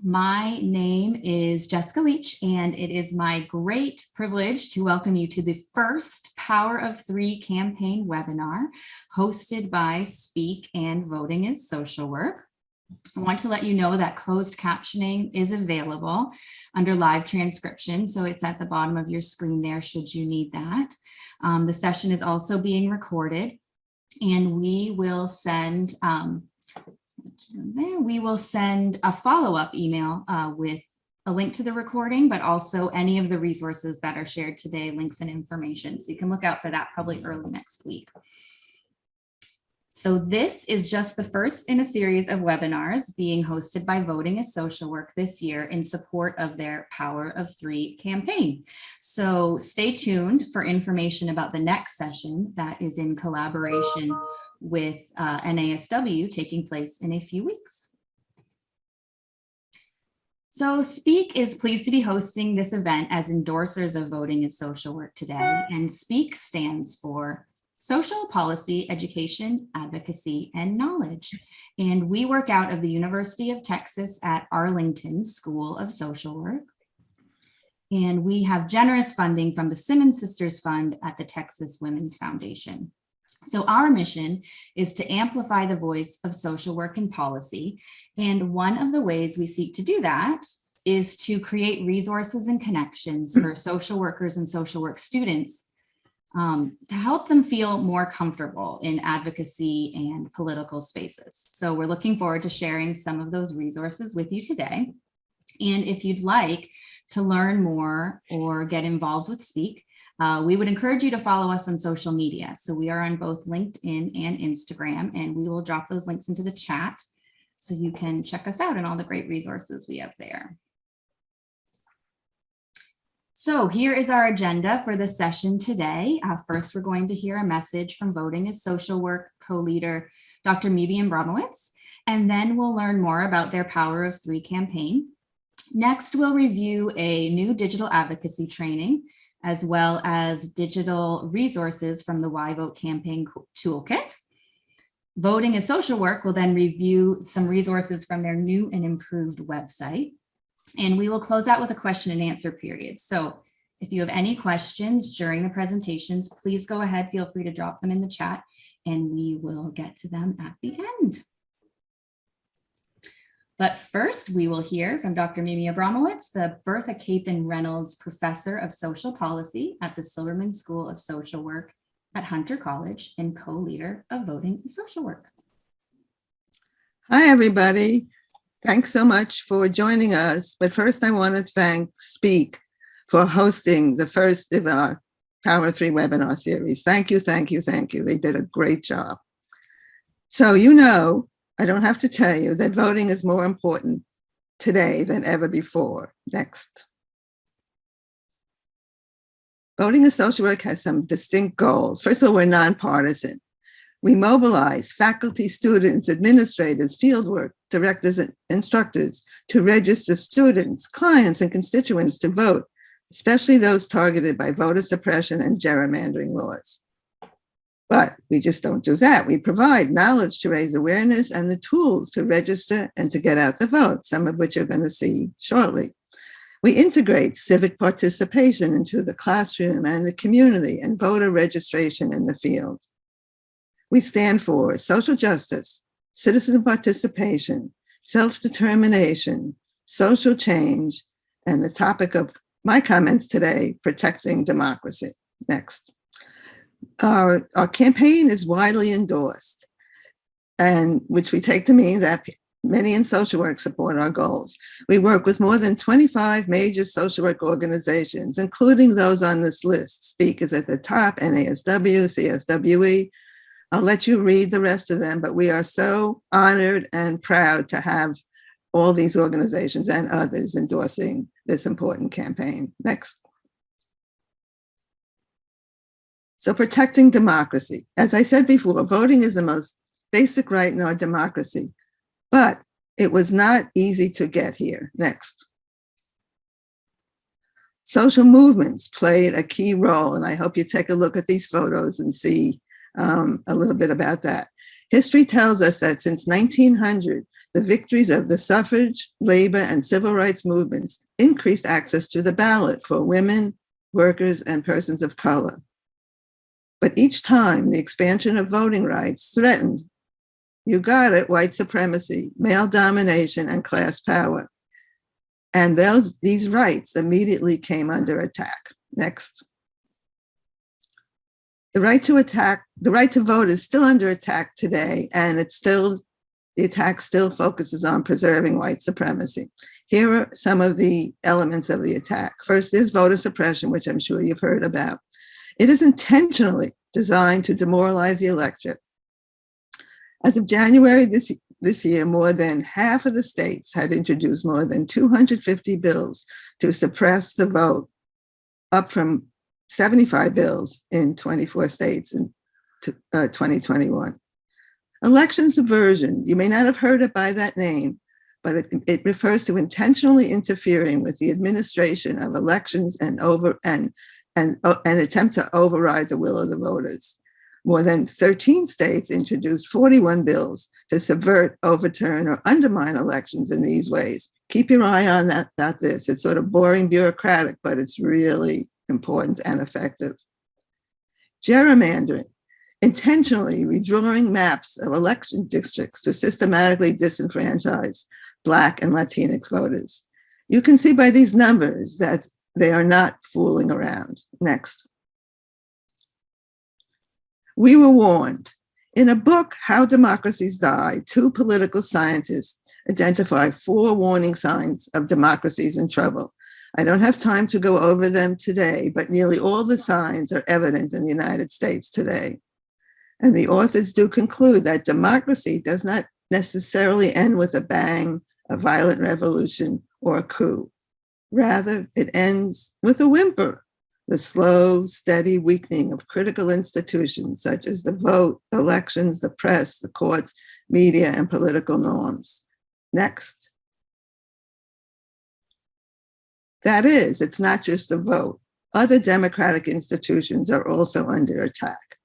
My name is Jessica Leach, and it is my great privilege to welcome you to the first Power of Three campaign webinar hosted by Speak and Voting is Social Work. I want to let you know that closed captioning is available under live transcription, so it's at the bottom of your screen there should you need that. The session is also being recorded, and we will send a follow-up email with a link to the recording, but also any of the resources that are shared today, links and information. So you can look out for that probably early next week. So this is just the first in a series of webinars being hosted by Voting is Social Work this year in support of their Power of Three campaign. So stay tuned for information about the next session that is in collaboration with NASW taking place in a few weeks. So Speak is pleased to be hosting this event as endorsers of Voting is Social Work today, and Speak stands for Social Policy, Education, Advocacy, and Knowledge. And we work out of the University of Texas at Arlington School of Social Work. And we have generous funding from the Simmons Sisters Fund at the Texas Women's Foundation. So our mission is to amplify the voice of social work and policy. And one of the ways we seek to do that is to create resources and connections for social workers and social work students to help them feel more comfortable in advocacy and political spaces. So we're looking forward to sharing some of those resources with you today. And if you'd like to learn more or get involved with Speak, we would encourage you to follow us on social media. So we are on both LinkedIn and Instagram, and we will drop those links into the chat so you can check us out and all the great resources we have there. So here is our agenda for the session today. First, we're going to hear a message from Voting is Social Work co-leader, Dr. Mimi Abramowitz, and then we'll learn more about their Power of Three campaign. Next, we'll review a new digital advocacy training, as well as digital resources from the Why Vote campaign toolkit. Voting is Social Work will then review some resources from their new and improved website. And we will close out with a question and answer period. So if you have any questions during the presentations, please go ahead, feel free to drop them in the chat and we will get to them at the end. But first, we will hear from Dr. Mimi Abramowitz, the Bertha Capon Reynolds Professor of Social Policy at the Silverman School of Social Work at Hunter College and co-leader of Voting is Social Work. Hi, everybody. Thanks so much for joining us. But first, I want to thank Speak for hosting the first of our Power 3 webinar series. Thank you, thank you, thank you. They did a great job. So you know, I don't have to tell you that voting is more important today than ever before. Next. Voting is Social Work has some distinct goals. First of all, we're nonpartisan. We mobilize faculty, students, administrators, fieldwork directors, and instructors to register students, clients, and constituents to vote, especially those targeted by voter suppression and gerrymandering laws. But we just don't do that. We provide knowledge to raise awareness and the tools to register and to get out the vote, some of which you're going to see shortly. We integrate civic participation into the classroom and the community and voter registration in the field. We stand for social justice, citizen participation, self-determination, social change, and the topic of my comments today, protecting democracy. Next. Our campaign is widely endorsed, and which we take to mean that many in social work support our goals. We work with more than 25 major social work organizations, including those on this list. Speak is at the top, NASW, CSWE. I'll let you read the rest of them, but we are so honored and proud to have all these organizations and others endorsing this important campaign. Next. So protecting democracy. As I said before, voting is the most basic right in our democracy, but it was not easy to get here. Next. Social movements played a key role, and I hope you take a look at these photos and see a little bit about that. History tells us that since 1900, The victories of the suffrage, labor, and civil rights movements increased access to the ballot for women, workers, and persons of color. But each time, the expansion of voting rights threatened, you got it, white supremacy, male domination, and class power. And these rights immediately came under attack. Next. The right to vote is still under attack today, and the attack still focuses on preserving white supremacy. Here are some of the elements of the attack. First, there's voter suppression, which I'm sure you've heard about. It is intentionally designed to demoralize the electorate. As of January this year, more than half of the states had introduced more than 250 bills to suppress the vote, up from 75 bills in 24 states in 2021. Election subversion, you may not have heard it by that name, but it refers to intentionally interfering with the administration of elections and an attempt to override the will of the voters. More than 13 states introduced 41 bills to subvert, overturn, or undermine elections in these ways. Keep your eye on about this. It's sort of boring, bureaucratic, but it's really important and effective. Gerrymandering, intentionally redrawing maps of election districts to systematically disenfranchise Black and Latinx voters. You can see by these numbers that they are not fooling around. Next. We were warned. In a book, How Democracies Die, two political scientists identify 4 warning signs of democracies in trouble. I don't have time to go over them today, but nearly all the signs are evident in the United States today. And the authors do conclude that democracy does not necessarily end with a bang, a violent revolution, or a coup. Rather, it ends with a whimper, the slow, steady weakening of critical institutions such as the vote, elections, the press, the courts, media, and political norms. Next. That is, it's not just the vote. Other democratic institutions are also under attack.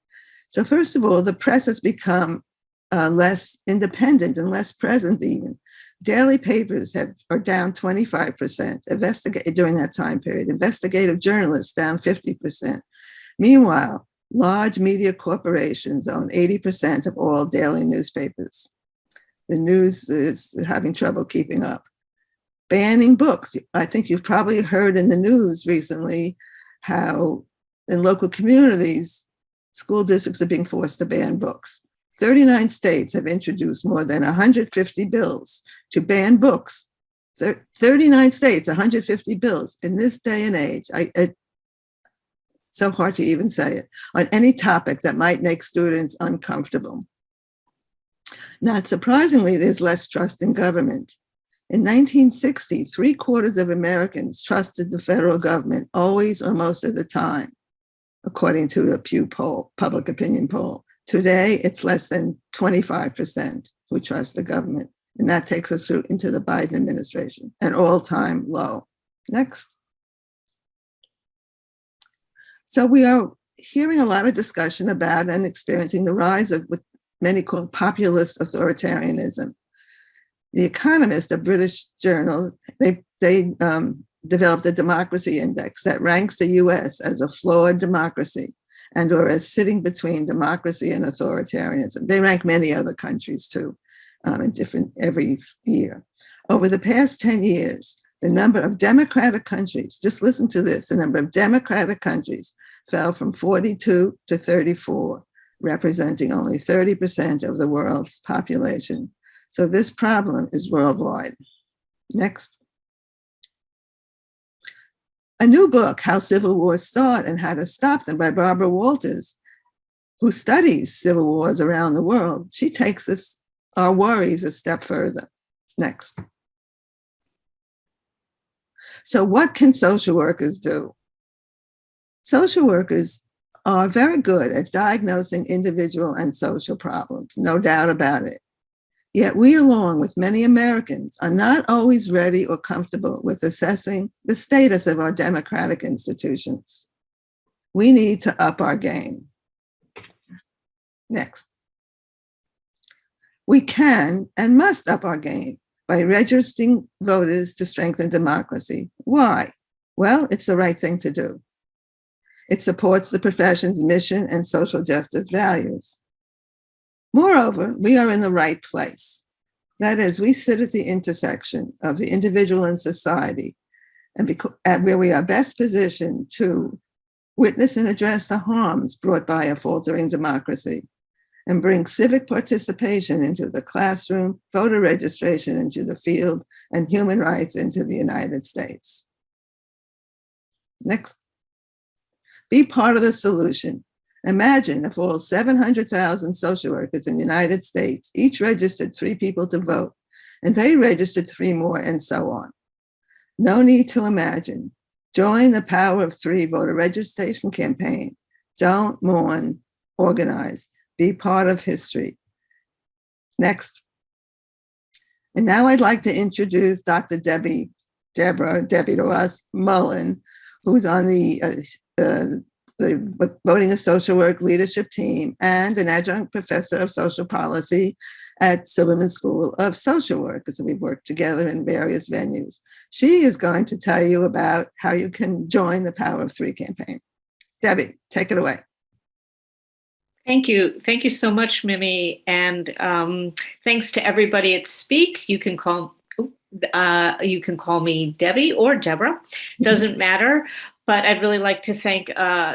So first of all, the press has become less independent and less present even. Daily papers are down 25% during that time period. Investigative journalists down 50%. Meanwhile, large media corporations own 80% of all daily newspapers. The news is having trouble keeping up. Banning books. I think you've probably heard in the news recently how in local communities, school districts are being forced to ban books. 39 states have introduced more than 150 bills to ban books. 39 states, 150 bills. In this day and age, it's so hard to even say it, on any topic that might make students uncomfortable. Not surprisingly, there's less trust in government. In 1960, 3/4 of Americans trusted the federal government always or most of the time, according to a Pew poll, public opinion poll. Today, it's less than 25% who trust the government. And that takes us through into the Biden administration, an all-time low. Next. So we are hearing a lot of discussion about and experiencing the rise of what many call populist authoritarianism. The Economist, a British journal, they developed a democracy index that ranks the US as a flawed democracy and or as sitting between democracy and authoritarianism. They rank many other countries too, every year. Over the past 10 years, the number of democratic countries, just listen to this, the number of democratic countries fell from 42 to 34, representing only 30% of the world's population. So this problem is worldwide. Next. A new book, How Civil Wars Start and How to Stop Them, by Barbara Walters, who studies civil wars around the world. She takes our worries a step further. Next. So what can social workers do? Social workers are very good at diagnosing individual and social problems, no doubt about it. Yet we, along with many Americans, are not always ready or comfortable with assessing the status of our democratic institutions. We need to up our game. Next. We can and must up our game by registering voters to strengthen democracy. Why? Well, it's the right thing to do. It supports the profession's mission and social justice values. Moreover, we are in the right place. That is, we sit at the intersection of the individual and society, and where we are best positioned to witness and address the harms brought by a faltering democracy, and bring civic participation into the classroom, voter registration into the field, and human rights into the United States. Next. Be part of the solution. Imagine if all 700,000 social workers in the United States each registered 3 people to vote, and they registered 3 more, and so on. No need to imagine. Join the Power of 3 voter registration campaign. Don't mourn, organize. Be part of history. Next. And now I'd like to introduce Dr. Debbie to us, Mullen, who's on the Voting and Social Work leadership team and an adjunct professor of social policy at Simmons School of Social Work. So we've worked together in various venues. She is going to tell you about how you can join the Power of 3 campaign. Debbie, take it away. Thank you. Thank you so much, Mimi. And thanks to everybody at Speak. You can call me Debbie or Deborah, doesn't matter. But I'd really like to thank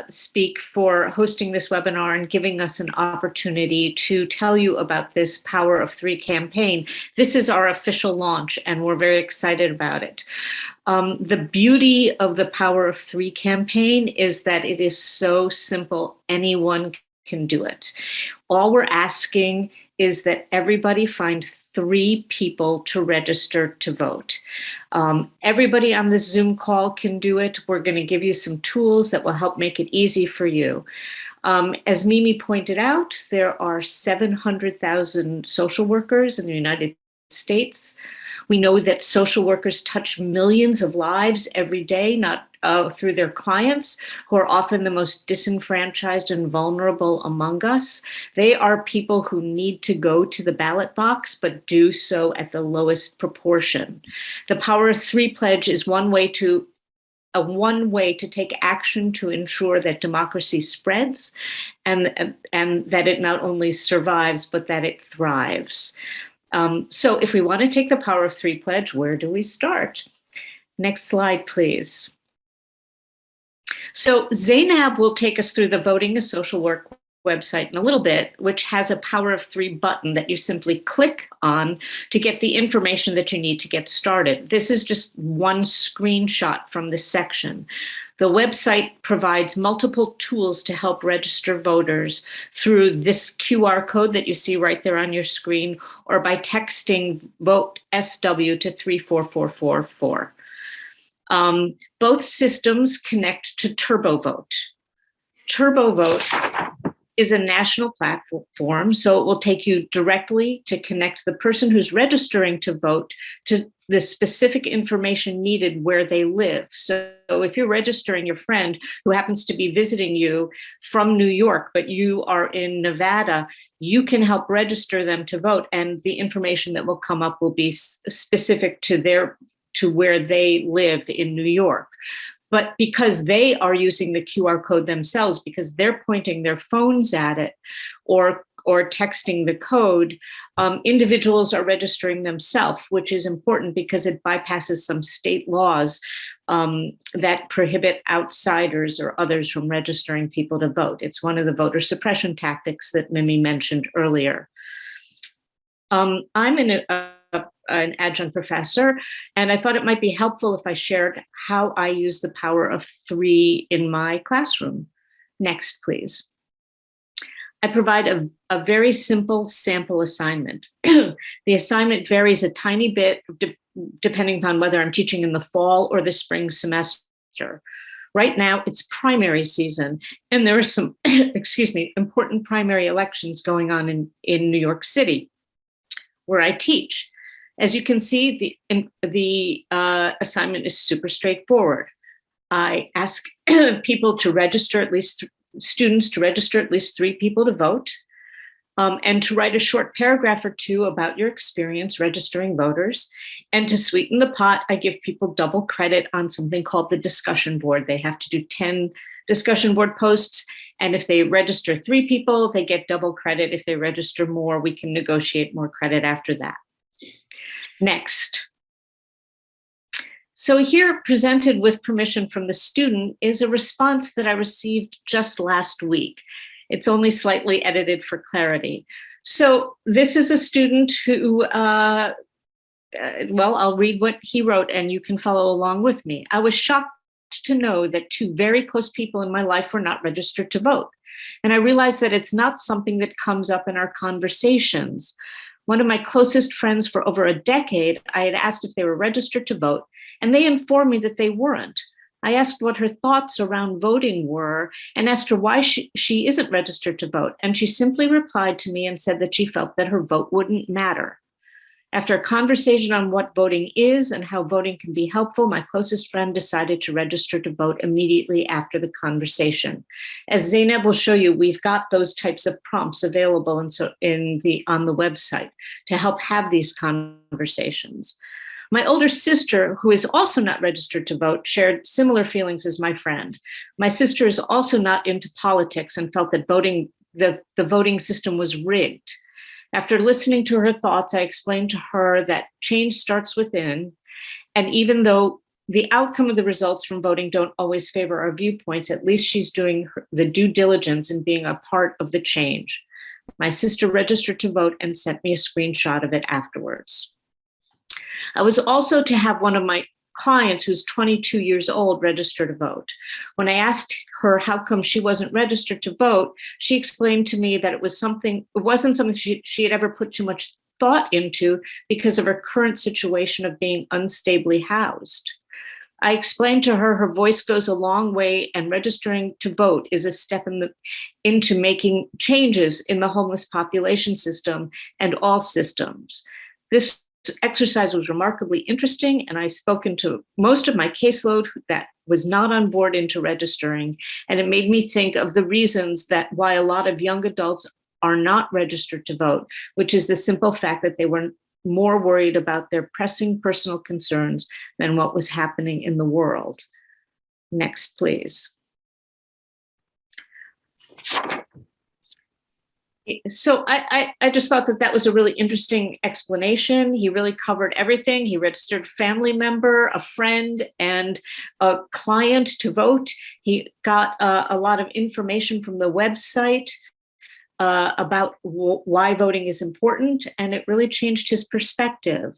Speak for hosting this webinar and giving us an opportunity to tell you about this Power of 3 campaign. This is our official launch, and we're very excited about it. The beauty of the Power of 3 campaign is that it is so simple. Anyone can do it. All we're asking is that everybody find 3 people to register to vote. Everybody on this Zoom call can do it. We're going to give you some tools that will help make it easy for you. As Mimi pointed out, there are 700,000 social workers in the United States. We know that social workers touch millions of lives every day, not through their clients, who are often the most disenfranchised and vulnerable among us. They are people who need to go to the ballot box, but do so at the lowest proportion. The Power of 3 pledge is one way to take action to ensure that democracy spreads and that it not only survives, but that it thrives. So if we want to take the Power of 3 pledge, where do we start? Next slide, please. So Zainab will take us through the Voting is Social Work website in a little bit, which has a Power of 3 button that you simply click on to get the information that you need to get started. This is just one screenshot from this section. The website provides multiple tools to help register voters through this QR code that you see right there on your screen, or by texting VOTE SW to 34444. Both systems connect to TurboVote. TurboVote is a national platform, so it will take you directly to connect the person who's registering to vote to the specific information needed where they live. So if you're registering your friend who happens to be visiting you from New York, but you are in Nevada, you can help register them to vote, and the information that will come up will be specific to where they live in New York. But because they are using the QR code themselves, because they're pointing their phones at it or texting the code, individuals are registering themselves, which is important because it bypasses some state laws that prohibit outsiders or others from registering people to vote. It's one of the voter suppression tactics that Mimi mentioned earlier. I'm an adjunct professor, and I thought it might be helpful if I shared how I use the Power of 3 in my classroom. Next, please. I provide a very simple sample assignment. The assignment varies a tiny bit depending upon whether I'm teaching in the fall or the spring semester. Right now, it's primary season, and there are some, important primary elections going on in New York City, where I teach. As you can see, the assignment is super straightforward. I ask people to register students to register at least 3 people to vote. and to write a short paragraph or two about your experience registering voters. And to sweeten the pot, I give people double credit on something called the discussion board. They have to do 10 discussion board posts. And if they register 3 people, they get double credit. If they register more, we can negotiate more credit after that. Next. So here, presented with permission from the student, is a response that I received just last week. It's only slightly edited for clarity. So this is a student who, well, I'll read what he wrote and you can follow along with me. I was shocked to know that 2 very close people in my life were not registered to vote. And I realized that it's not something that comes up in our conversations. One of my closest friends for over a decade, I had asked if they were registered to vote, and they informed me that they weren't. I asked what her thoughts around voting were and asked her why she isn't registered to vote. And she simply replied to me and said that she felt that her vote wouldn't matter. After a conversation on what voting is and how voting can be helpful, my closest friend decided to register to vote immediately after the conversation. As Zainab will show you, we've got those types of prompts available on the website to help have these conversations. My older sister, who is also not registered to vote, shared similar feelings as my friend. My sister is also not into politics and felt that the voting system was rigged. After listening to her thoughts, I explained to her that change starts within, and even though the outcome of the results from voting don't always favor our viewpoints, at least she's doing the due diligence and being a part of the change. My sister registered to vote and sent me a screenshot of it afterwards. I was also to have one of my clients who's 22 years old register to vote. When I asked her how come she wasn't registered to vote, she explained to me that it wasn't something she had ever put too much thought into because of her current situation of being unstably housed. I explained to her her voice goes a long way and registering to vote is a step into making changes in the homeless population system and all systems. This exercise was remarkably interesting, and I spoken to most of my caseload that was not on board into registering, and it made me think of the reasons that why a lot of young adults are not registered to vote, which is the simple fact that they were more worried about their pressing personal concerns than what was happening in the world. Next, please. So I just thought that was a really interesting explanation. He really covered everything. He registered a family member, a friend, and a client to vote. He got a lot of information from the website about why voting is important, and it really changed his perspective.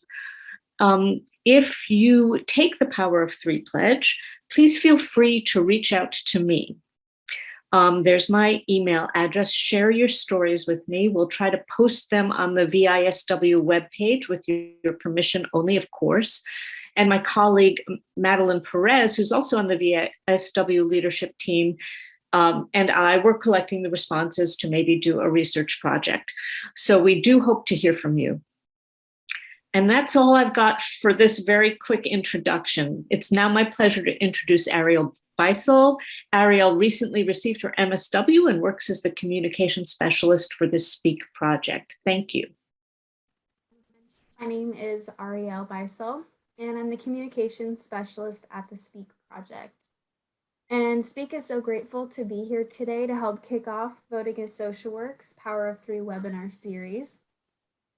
If you take the Power of 3 pledge, please feel free to reach out to me. There's my email address. Share your stories with me. We'll try to post them on the VISW webpage with your permission only, of course. And my colleague, Madeline Perez, who's also on the VISW leadership team, and I were collecting the responses to maybe do a research project. So we do hope to hear from you. And that's all I've got for this very quick introduction. It's now my pleasure to introduce Ariel Beisel. Ariel recently received her MSW and works as the communication specialist for the SPEAK project. Thank you. My name is Ariel Beisel, and I'm the communications specialist at the SPEAK project. And SPEAK is so grateful to be here today to help kick off Voting as Social Work's Power of 3 webinar series.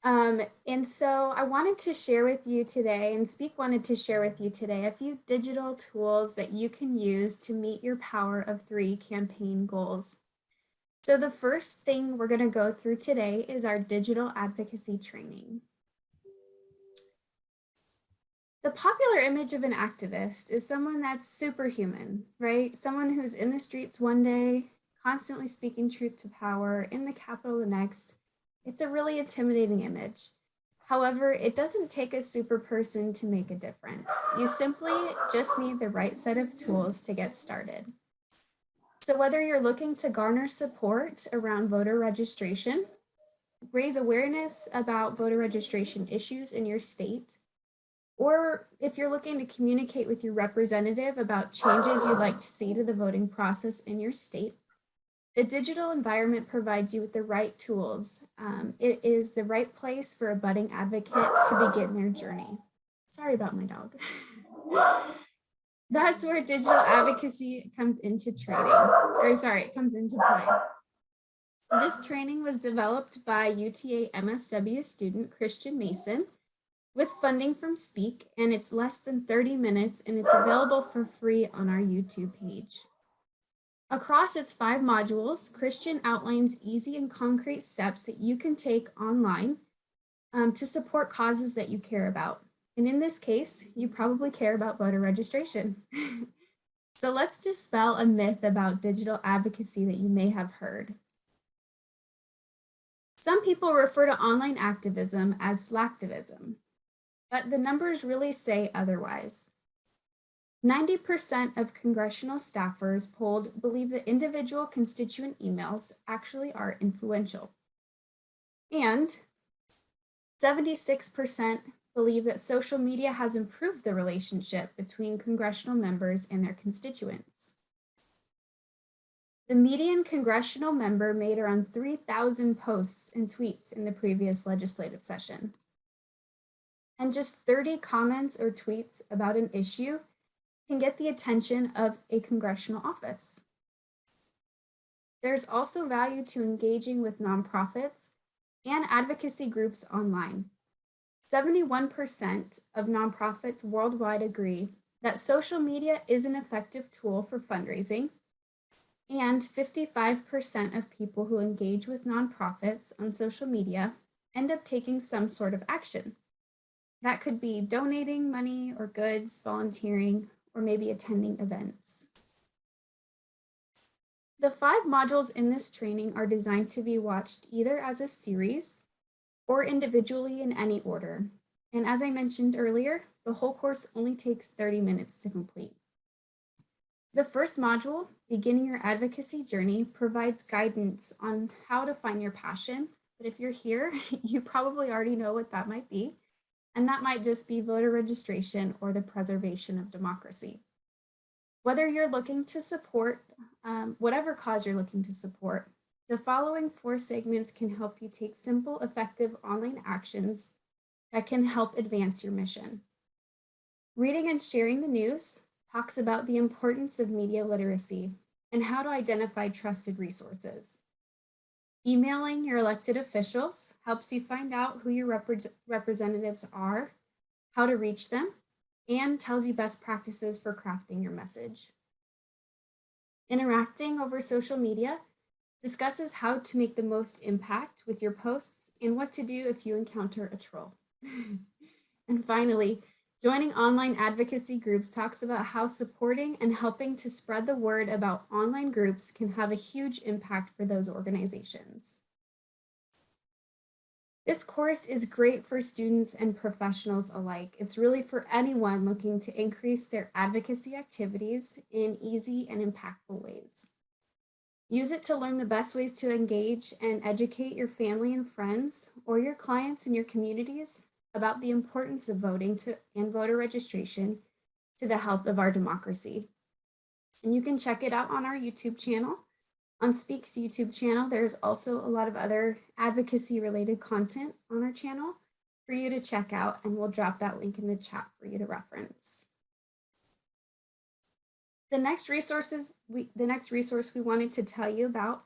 And so I wanted to share with you today, and SPEAK wanted to share with you today, a few digital tools that you can use to meet your Power of 3 campaign goals. So the first thing we're going to go through today is our digital advocacy training. The popular image of an activist is someone that's superhuman, right? Someone who's in the streets one day, constantly speaking truth to power, in the Capitol the next. It's a really intimidating image. However, it doesn't take a super person to make a difference. You simply just need the right set of tools to get started. So whether you're looking to garner support around voter registration, raise awareness about voter registration issues in your state, or if you're looking to communicate with your representative about changes you'd like to see to the voting process in your state, The digital environment provides you with the right tools. It is the right place for a budding advocate to begin their journey. Sorry about my dog. That's where digital advocacy comes into comes into play. This training was developed by UTA MSW student Christian Mason with funding from Speak, and it's less than 30 minutes, and it's available for free on our YouTube page. Across its 5 modules, Christian outlines easy and concrete steps that you can take online to support causes that you care about. And in this case, you probably care about voter registration. So let's dispel a myth about digital advocacy that you may have heard. Some people refer to online activism as slacktivism, but the numbers really say otherwise. 90% of congressional staffers polled believe that individual constituent emails actually are influential. And 76% believe that social media has improved the relationship between congressional members and their constituents. The median congressional member made around 3,000 posts and tweets in the previous legislative session. And just 30 comments or tweets about an issue can get the attention of a congressional office. There's also value to engaging with nonprofits and advocacy groups online. 71% of nonprofits worldwide agree that social media is an effective tool for fundraising, and 55% of people who engage with nonprofits on social media end up taking some sort of action. That could be donating money or goods, volunteering, or maybe attending events. The 5 modules in this training are designed to be watched either as a series or individually in any order. And as I mentioned earlier, the whole course only takes 30 minutes to complete. The first module, Beginning Your Advocacy Journey, provides guidance on how to find your passion. But if you're here, you probably already know what that might be. And that might just be voter registration or the preservation of democracy. Whether you're looking to support, whatever cause you're looking to support, the following 4 segments can help you take simple, effective online actions that can help advance your mission. Reading and sharing the news talks about the importance of media literacy and how to identify trusted resources. Emailing your elected officials helps you find out who your representatives are, how to reach them, and tells you best practices for crafting your message. Interacting over social media discusses how to make the most impact with your posts and what to do if you encounter a troll. And finally, joining online advocacy groups talks about how supporting and helping to spread the word about online groups can have a huge impact for those organizations. This course is great for students and professionals alike. It's really for anyone looking to increase their advocacy activities in easy and impactful ways. Use it to learn the best ways to engage and educate your family and friends or your clients in your communities about the importance of voting and voter registration to the health of our democracy. And you can check it out on our YouTube channel. On Speak's YouTube channel, there's also a lot of other advocacy related content on our channel for you to check out, and we'll drop that link in the chat for you to reference. The next resource we wanted to tell you about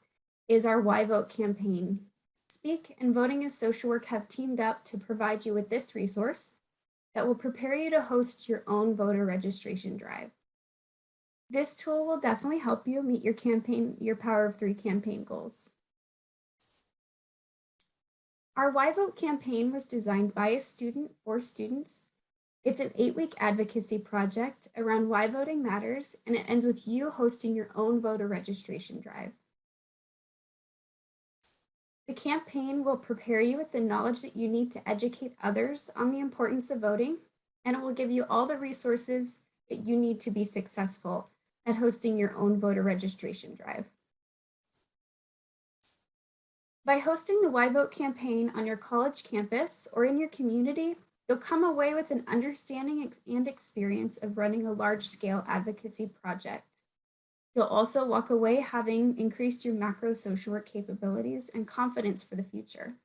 is our Why Vote campaign. Speak and Voting as Social Work have teamed up to provide you with this resource that will prepare you to host your own voter registration drive. This tool will definitely help you meet your Power of 3 campaign goals. Our Why Vote campaign was designed by a student for students. It's an 8-week advocacy project around why voting matters, and it ends with you hosting your own voter registration drive. The campaign will prepare you with the knowledge that you need to educate others on the importance of voting, and it will give you all the resources that you need to be successful at hosting your own voter registration drive. By hosting the Why Vote campaign on your college campus or in your community, you'll come away with an understanding and experience of running a large-scale advocacy project. You'll also walk away having increased your macro social work capabilities and confidence for the future.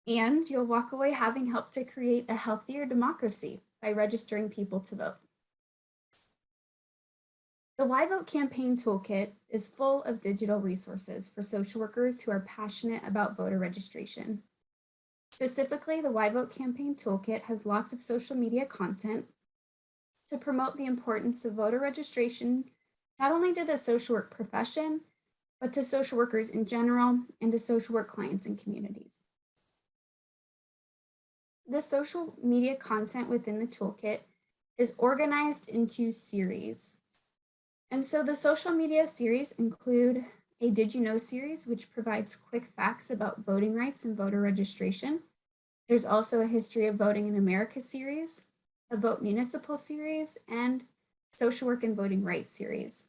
And you'll walk away having helped to create a healthier democracy by registering people to vote. The Why Vote Campaign Toolkit is full of digital resources for social workers who are passionate about voter registration. Specifically, the Why Vote Campaign Toolkit has lots of social media content to promote the importance of voter registration, not only to the social work profession, but to social workers in general and to social work clients and communities. The social media content within the toolkit is organized into series. And so the social media series include a Did You Know series, which provides quick facts about voting rights and voter registration. There's also a History of Voting in America series, a Vote Municipal series, and Social Work and Voting Rights series.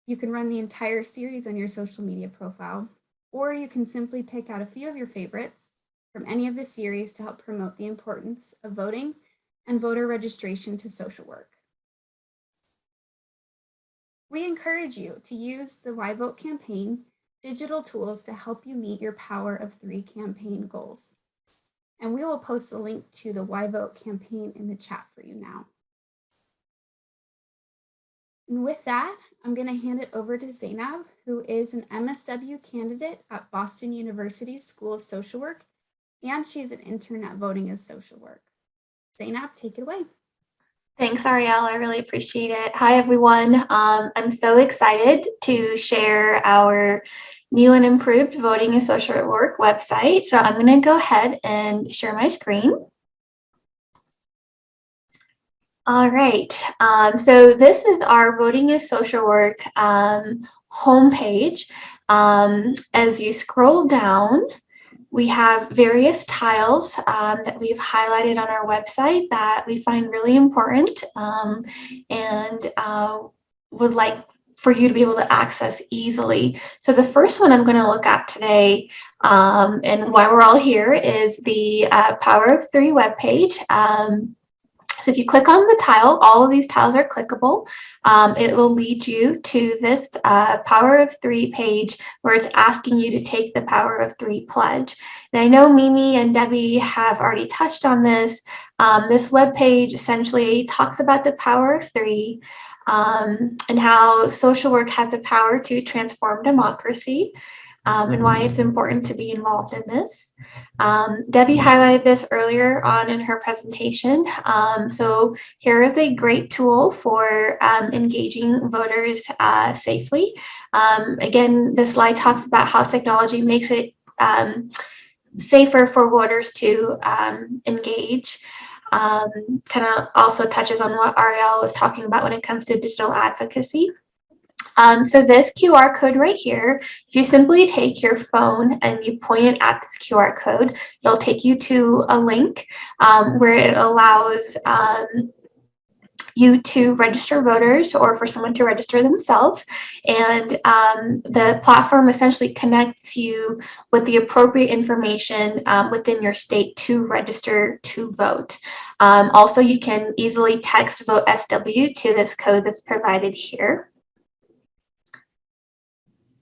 You can run the entire series on your social media profile, or you can simply pick out a few of your favorites from any of the series to help promote the importance of voting and voter registration to social work. We encourage you to use the Why Vote campaign digital tools to help you meet your Power of 3 campaign goals. And we will post a link to the Why Vote campaign in the chat for you now. And with that, I'm going to hand it over to Zainab, who is an MSW candidate at Boston University's School of Social Work, and she's an intern at Voting as Social Work. Zainab, take it away. Thanks, Ariel. I really appreciate it. Hi, everyone. I'm so excited to share our new and improved Voting as Social Work website. So I'm going to go ahead and share my screen. All right. So this is our Voting as Social Work homepage. As you scroll down, we have various tiles that we've highlighted on our website that we find really important and would like for you to be able to access easily. So the first one I'm going to look at today and why we're all here is the Power of 3 webpage. So if you click on the tile, all of these tiles are clickable. It will lead you to this Power of 3 page where it's asking you to take the Power of 3 pledge. And I know Mimi and Debbie have already touched on this. This webpage essentially talks about the Power of 3 and how social work has the power to transform democracy. And why it's important to be involved in this. Debbie highlighted this earlier on in her presentation. So here is a great tool for engaging voters safely. Again, this slide talks about how technology makes it safer for voters to engage. Kind of also touches on what Ariel was talking about when it comes to digital advocacy. So this QR code right here, if you simply take your phone and you point it at this QR code, it'll take you to a link where it allows you to register voters or for someone to register themselves. And the platform essentially connects you with the appropriate information within your state to register to vote. Also, you can easily text Vote SW to this code that's provided here.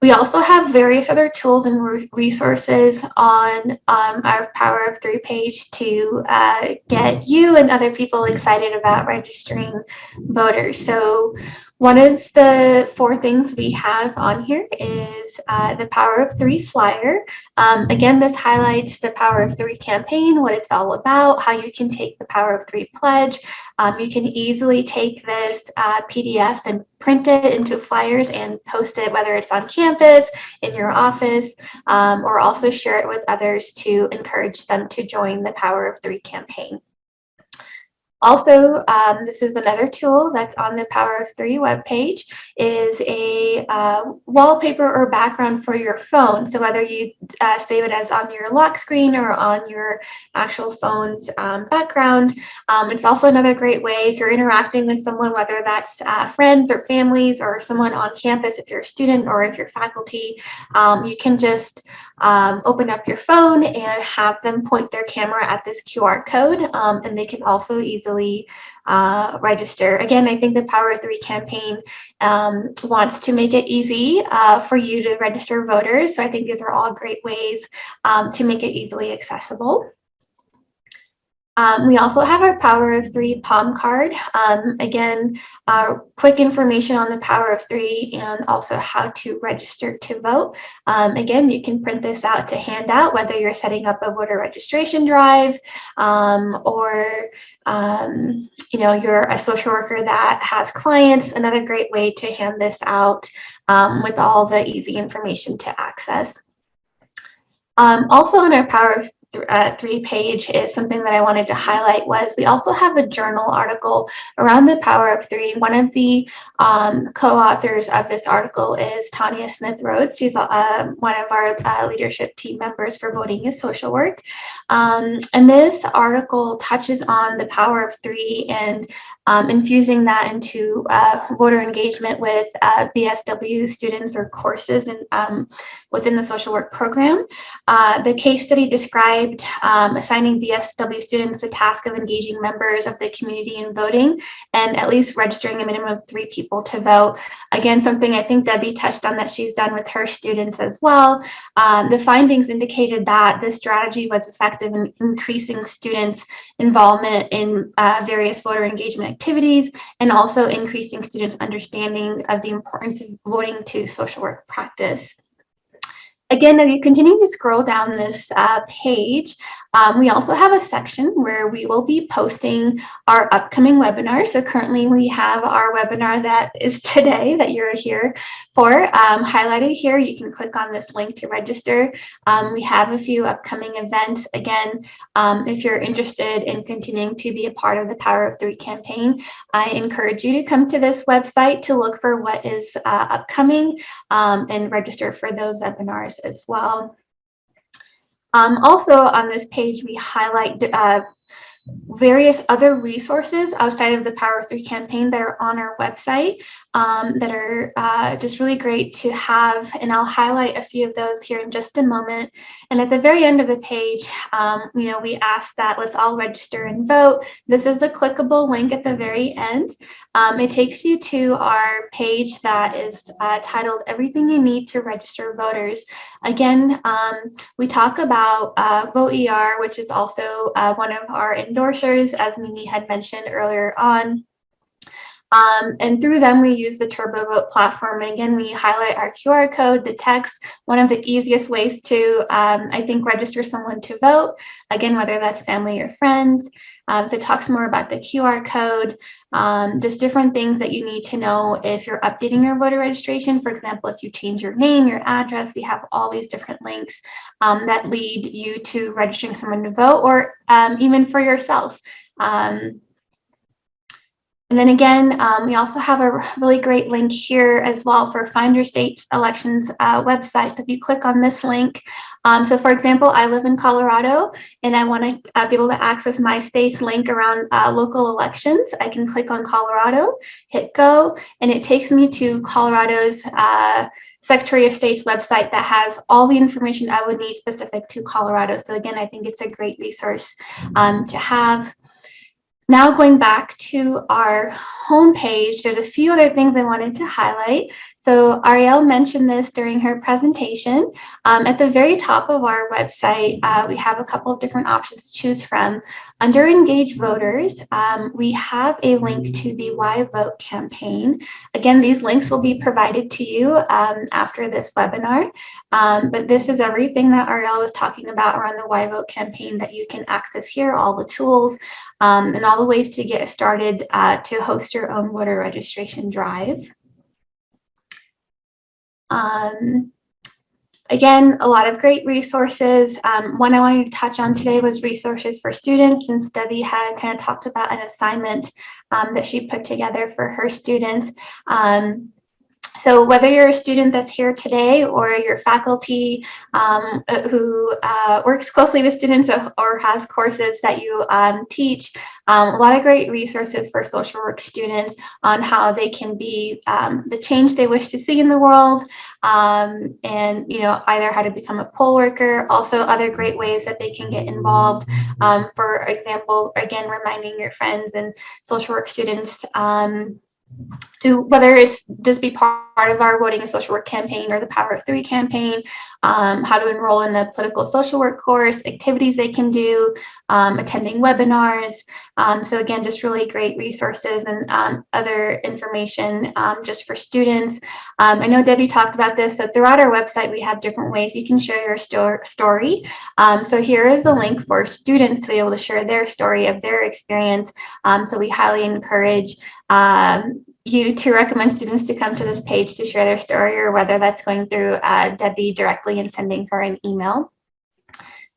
We also have various other tools and resources on our Power of 3 page to get you and other people excited about registering voters. So one of the 4 things we have on here is the Power of 3 flyer. Again, this highlights the Power of 3 campaign, what it's all about, how you can take the Power of 3 pledge. You can easily take this PDF and print it into flyers and post it, whether it's on campus, in your office, or also share it with others to encourage them to join the Power of 3 campaign. Also, this is another tool that's on the Power of 3 webpage, is a wallpaper or background for your phone. So whether you save it as on your lock screen or on your actual phone's background, it's also another great way if you're interacting with someone, whether that's friends or families or someone on campus, if you're a student or if you're faculty, you can just open up your phone and have them point their camera at this QR code, and they can also easily easily register. Again, I think the Power of Three campaign wants to make it easy for you to register voters. So I think these are all great ways to make it easily accessible. We also have our Power of Three palm card. Again, quick information on the Power of Three and also how to register to vote. Again, you can print this out to hand out, whether you're setting up a voter registration drive or you're a social worker that has clients. Another great way to hand this out with all the easy information to access. Also on our Power of Three page is something that I wanted to highlight was we also have a journal article around the Power of Three. One of the co-authors of this article is Tanya Smith Rhodes. She's one of our leadership team members for Voting is Social Work. And this article touches on the Power of Three and infusing that into voter engagement with BSW students or courses within the social work program. The case study described assigning BSW students the task of engaging members of the community in voting and at least registering a minimum of 3 people to vote. Again, something I think Debbie touched on that she's done with her students as well. The findings indicated that this strategy was effective in increasing students' involvement in various voter engagement activities and also increasing students' understanding of the importance of voting to social work practice. Again, if you continue to scroll down this page, we also have a section where we will be posting our upcoming webinar. So currently we have our webinar that is today that you're here for highlighted here. You can click on this link to register. We have a few upcoming events. Again, if you're interested in continuing to be a part of the Power of Three campaign, I encourage you to come to this website to look for what is upcoming and register for those webinars as well. Also on this page, we highlight various other resources outside of the Power of Three campaign that are on our website that are just really great to have. And I'll highlight a few of those here in just a moment. And at the very end of the page, we ask that let's all register and vote. This is the clickable link at the very end. It takes you to our page that is titled Everything You Need to Register Voters. Again, we talk about Vote ER, which is also one of our endorsers, as Mimi had mentioned earlier on. And through them, we use the TurboVote platform. And again, we highlight our QR code, the text, one of the easiest ways to, I think, register someone to vote. Again, whether that's family or friends. So it talks more about the QR code, just different things that you need to know if you're updating your voter registration. For example, if you change your name, your address, we have all these different links that lead you to registering someone to vote or even for yourself. And then again, we also have a really great link here as well for Find Your State's elections website. So if you click on this link, so for example, I live in Colorado and I want to be able to access my state's link around local elections. I can click on Colorado, hit go, and it takes me to Colorado's Secretary of State's website that has all the information I would need specific to Colorado. So again, I think it's a great resource to have. Now going back to our homepage, there's a few other things I wanted to highlight. So Ariel mentioned this during her presentation. At the very top of our website, we have a couple of different options to choose from. Under Engage Voters, we have a link to the Why Vote campaign. Again, these links will be provided to you after this webinar. But this is everything that Ariel was talking about around the Why Vote campaign that you can access here, all the tools and all the ways to get started to host your own voter registration drive. Again, a lot of great resources. One I wanted to touch on today was resources for students, since Debbie had kind of talked about an assignment that she put together for her students. So whether you're a student that's here today or you're faculty who works closely with students or has courses that you teach, a lot of great resources for social work students on how they can be the change they wish to see in the world, and either how to become a poll worker, also other great ways that they can get involved. For example, again, reminding your friends and social work students to whether it's just be part of our voting and social work campaign or the Power of Three campaign, how to enroll in a political social work course, activities they can do, attending webinars. So again, just really great resources and other information just for students. I know Debbie talked about this. So throughout our website, we have different ways you can share your story. So here is a link for students to be able to share their story of their experience. So we highly encourage you to recommend students to come to this page to share their story, or whether that's going through Debbie directly and sending her an email.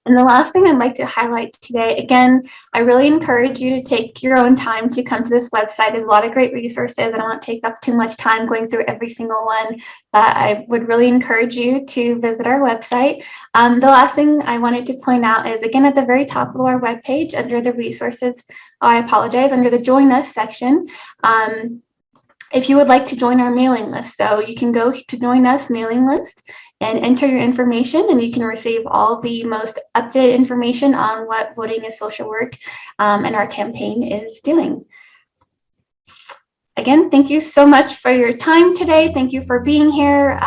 And the last thing I'd like to highlight today, again, I really encourage you to take your own time to come to this website. There's a lot of great resources. I don't want to take up too much time going through every single one, but I would really encourage you to visit our website. The last thing I wanted to point out is, again, at the very top of our webpage, under the resources, under the Join Us section, if you would like to join our mailing list. So you can go to Join Us mailing list and enter your information, and you can receive all the most updated information on what Voting is Social Work and our campaign is doing. Again, thank you so much for your time today. Thank you for being here.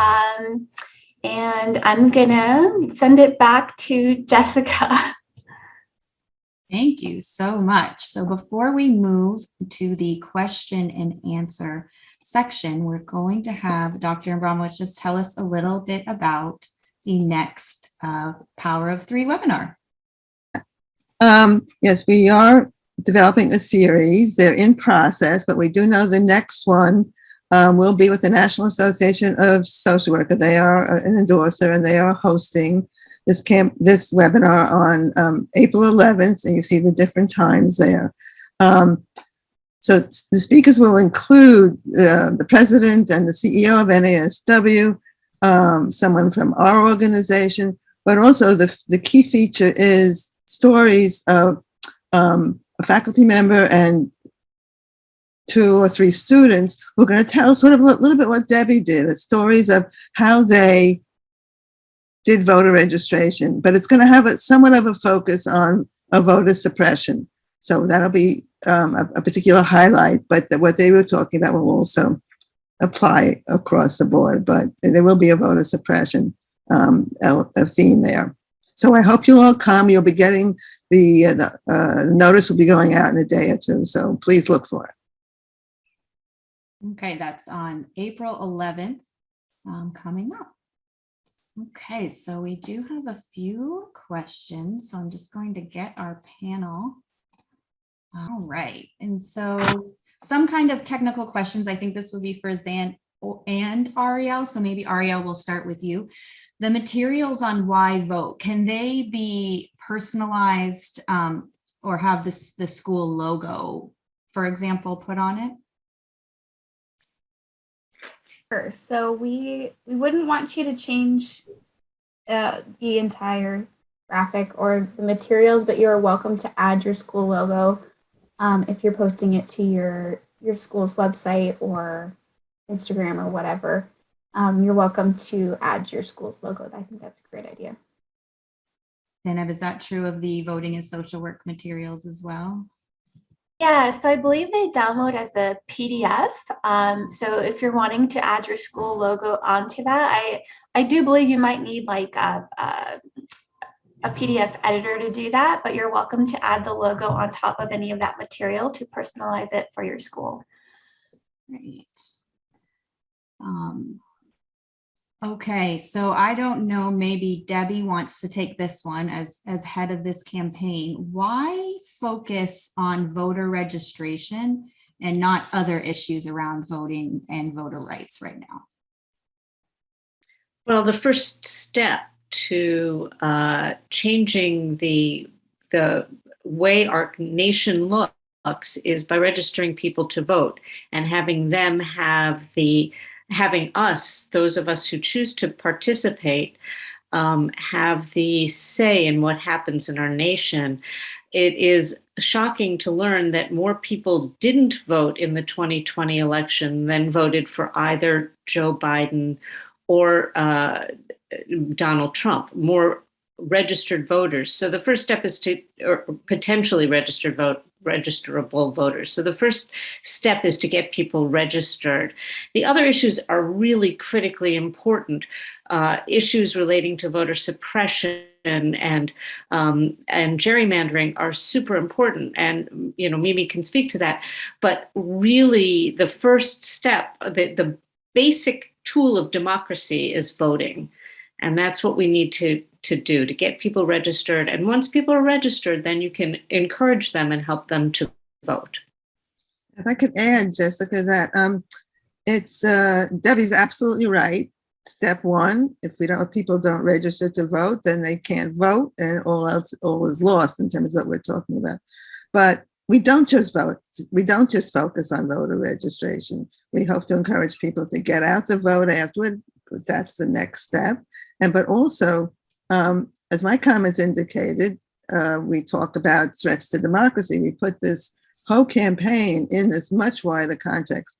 And I'm gonna send it back to Jessica. Thank you so much. So before we move to the question and answer section, we're going to have Dr. Abramowitz just tell us a little bit about the next Power of Three webinar. Yes, we are developing a series. They're in process, but we do know the next one will be with the National Association of Social Workers. They are an endorser, and they are hosting this webinar on April 11th, and you see the different times there. So the speakers will include the president and the CEO of NASW, someone from our organization, but also the key feature is stories of a faculty member and 2 or 3 students who are going to tell sort of a little bit what Debbie did, stories of how they did voter registration, but it's going to have somewhat of a focus on voter suppression. So that'll be a particular highlight, but what they were talking about will also apply across the board, but there will be a voter suppression a theme there. So I hope you'll all come. You'll be getting the notice will be going out in a day or two, so please look for it. Okay, that's on April 11th coming up. Okay, so we do have a few questions, so I'm just going to get our panel. All right, and so some kind of technical questions. I think this would be for Zan and Ariel, so maybe Ariel, will start with you. The materials on why vote, can they be personalized or have the school logo, for example, put on it? So we wouldn't want you to change the entire graphic or the materials, but you're welcome to add your school logo if you're posting it to your school's website or Instagram or whatever. You're welcome to add your school's logo. I think that's a great idea. Zainab, is that true of the Voting and Social Work materials as well? Yeah, so I believe they download as a PDF. So if you're wanting to add your school logo onto that, I do believe you might need like a PDF editor to do that, but you're welcome to add the logo on top of any of that material to personalize it for your school. Great. Okay, so I don't know, maybe Debbie wants to take this one as head of this campaign. Why focus on voter registration and not other issues around voting and voter rights right now? Well, the first step to changing the way our nation looks is by registering people to vote and having them have the having us, those of us who choose to participate, have the say in what happens in our nation. It is shocking to learn that more people didn't vote in the 2020 election than voted for either Joe Biden or Donald Trump. More registered voters. So the first step is to, or potentially registerable voters. So the first step is to get people registered. The other issues are really critically important. Issues relating to voter suppression and gerrymandering are super important. And, Mimi can speak to that. But really, the first step, the basic tool of democracy is voting. And that's what we need to do, to get people registered. And once people are registered, then you can encourage them and help them to vote. If I could add, Jessica, that it's Debbie's absolutely right. Step one, if people don't register to vote, then they can't vote, and all is lost in terms of what we're talking about. But we don't just vote. We don't just focus on voter registration. We hope to encourage people to get out to vote afterward. That's the next step. But also, as my comments indicated, we talk about threats to democracy. We put this whole campaign in this much wider context.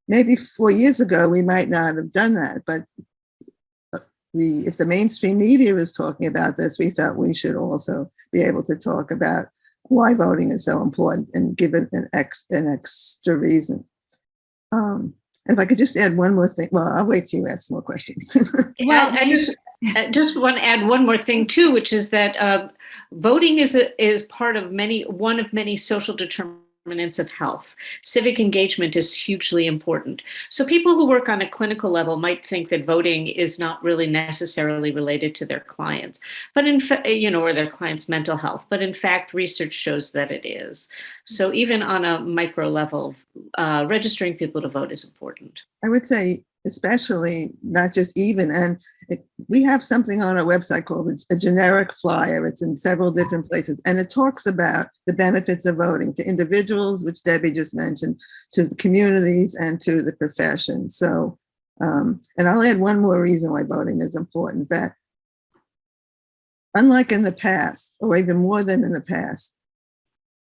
Maybe 4 years ago, we might not have done that, but if the mainstream media is talking about this, we felt we should also be able to talk about why voting is so important and give it an extra reason. And if I could just add one more thing, well, I'll wait till you ask more questions. Well, I just want to add one more thing too, which is that voting is part of one of many social determinants of health. Civic engagement is hugely important. So people who work on a clinical level might think that voting is not really necessarily related to their clients, but or their clients' mental health. But in fact, research shows that it is. So even on a micro level, registering people to vote is important. I would say, especially not just even, and we have something on our website called a generic flyer. It's in several different places, and it talks about the benefits of voting to individuals, which Debbie just mentioned, to the communities and to the profession. So, and I'll add one more reason why voting is important, that unlike in the past, or even more than in the past,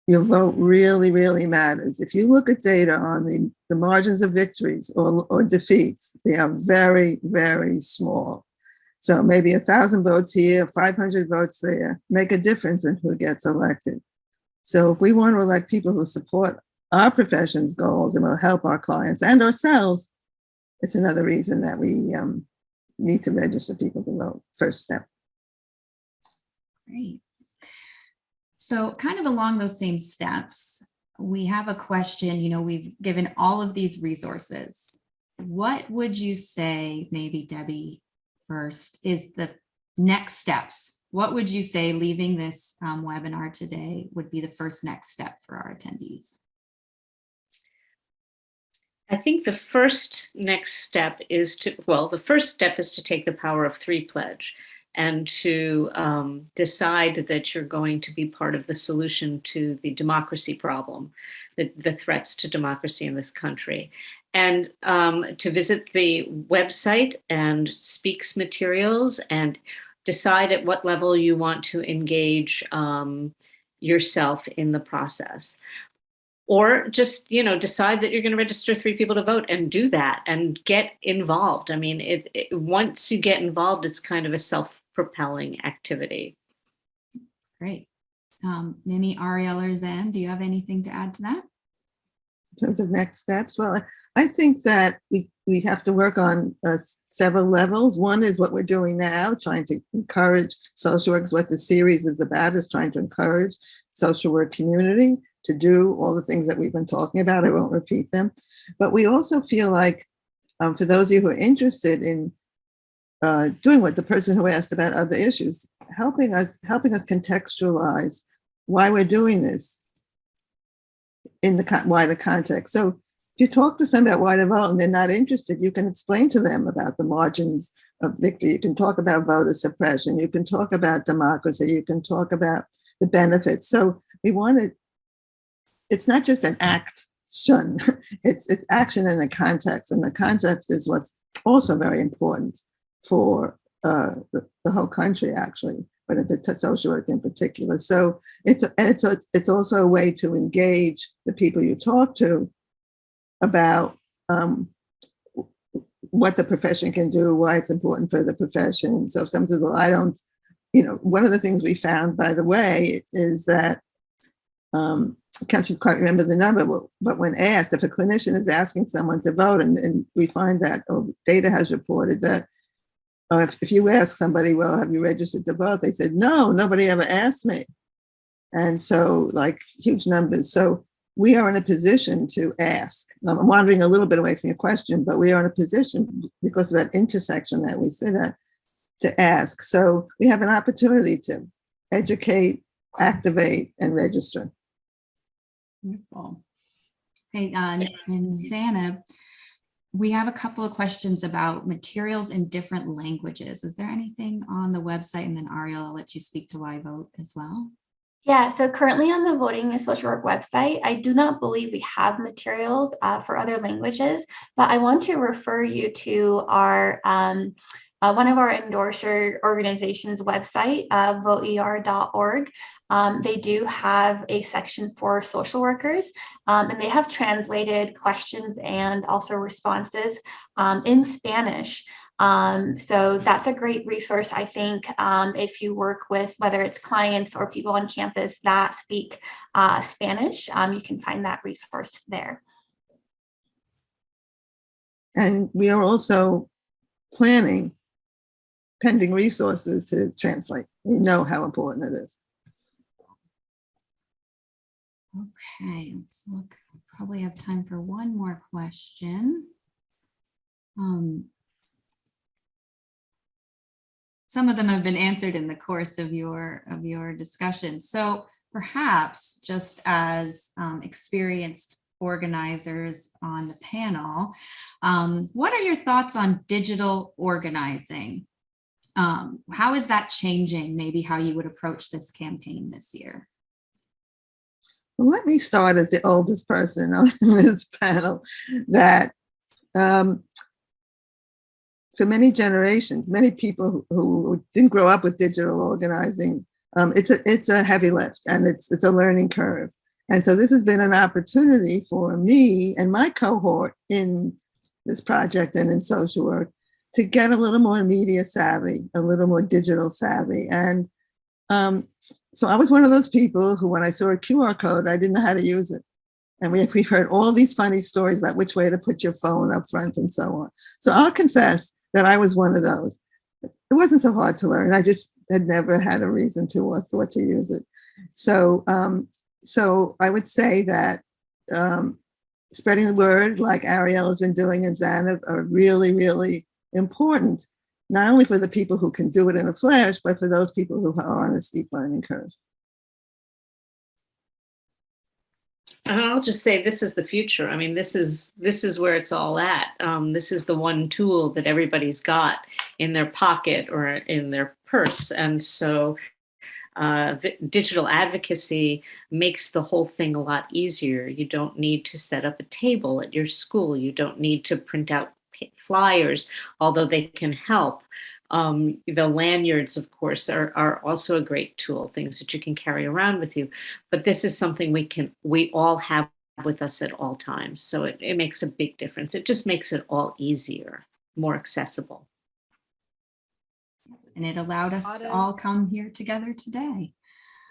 your vote really, really matters. If you look at data on the margins of victories or defeats, they are very, very small. So maybe 1,000 votes here, 500 votes there, make a difference in who gets elected. So if we want to elect people who support our profession's goals and will help our clients and ourselves, it's another reason that we need to register people to vote. First step. Great. So kind of along those same steps, we have a question, we've given all of these resources. What would you say, maybe Debbie first, is the next steps? What would you say, leaving this webinar today, would be the first next step for our attendees? I think the first next step is to take the Power of Three pledge and to decide that you're going to be part of the solution to the democracy problem, the threats to democracy in this country. And to visit the website and Speak's materials and decide at what level you want to engage yourself in the process. Or just, decide that you're going to register 3 people to vote and do that and get involved. I mean, once you get involved, it's kind of a self-propelling activity. Great. Mimi, Ariel, or Zan, do you have anything to add to that? In terms of next steps, well, I think that we have to work on several levels. One is what we're doing now, trying to encourage social work. What the series is about is trying to encourage social work community to do all the things that we've been talking about. I won't repeat them. But we also feel like, for those of you who are interested in doing what the person who asked about other issues, helping us contextualize why we're doing this in the wider context. So if you talk to somebody about why to vote and they're not interested, you can explain to them about the margins of victory. You can talk about voter suppression. You can talk about democracy. You can talk about the benefits. So we want to, it's not just an act It's action in the context, and the context is what's also very important for the whole country, actually, but the social work in particular. So it's also a way to engage the people you talk to about what the profession can do, why it's important for the profession. So if someone says, well, I don't, one of the things we found, by the way, is that I can't quite remember the number, but when asked, if a clinician is asking someone to vote, and we find that, or data has reported that, if you ask somebody, well, have you registered to vote? They said, no, nobody ever asked me. And so, like, huge numbers. So we are in a position to ask. I'm wandering a little bit away from your question, but we are in a position, because of that intersection that we sit at, to ask. So we have an opportunity to educate, activate, and register. Wonderful. Hey, and Zainab, we have a couple of questions about materials in different languages. Is there anything on the website? And then Ariel, I'll let you speak to why vote as well. Yeah, so currently on the Voting and Social Work website, I do not believe we have materials for other languages, but I want to refer you to our one of our endorser organizations' website, voter.org. They do have a section for social workers, and they have translated questions and also responses in Spanish. So that's a great resource, I think, if you work with, whether it's clients or people on campus that speak Spanish, you can find that resource there. And we are also planning pending resources to translate. We know how important it is. Okay, let's look. Probably have time for one more question. Some of them have been answered in the course of your discussion. So perhaps just as experienced organizers on the panel, what are your thoughts on digital organizing? How is that changing maybe how you would approach this campaign this year? Well, let me start as the oldest person on this panel, that for many generations, many people who didn't grow up with digital organizing, it's a heavy lift, and it's a learning curve. And so this has been an opportunity for me and my cohort in this project and in social work to get a little more media savvy, a little more digital savvy. And so I was one of those people who, when I saw a QR code, I didn't know how to use it. And we've heard all these funny stories about which way to put your phone up front and so on. So I'll confess that I was one of those. It wasn't so hard to learn. I just had never had a reason to or thought to use it. So I would say that spreading the word, like Ariel has been doing and Zainab, are really, really important, not only for the people who can do it in a flash, but for those people who are on a steep learning curve. And I'll just say, this is the future. I mean, this is where it's all at. This is the one tool that everybody's got in their pocket or in their purse. And so digital advocacy makes the whole thing a lot easier. You don't need to set up a table at your school. You don't need to print out flyers, although they can help. The lanyards, of course, are also a great tool, things that you can carry around with you. But this is something we all have with us at all times. So it makes a big difference. It just makes it all easier, more accessible. And it allowed us to all come here together today.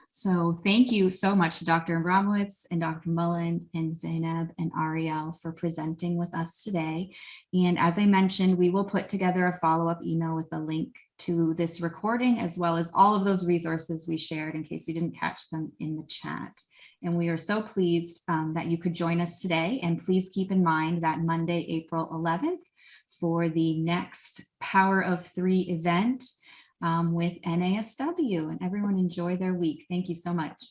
So thank you so much to Dr. Abramowitz and Dr. Mullen and Zainab and Ariel for presenting with us today. And as I mentioned, we will put together a follow-up email with a link to this recording, as well as all of those resources we shared in case you didn't catch them in the chat. And we are so pleased that you could join us today. And please keep in mind that Monday, April 11th, for the next Power of Three event with NASW, and everyone enjoy their week. Thank you so much.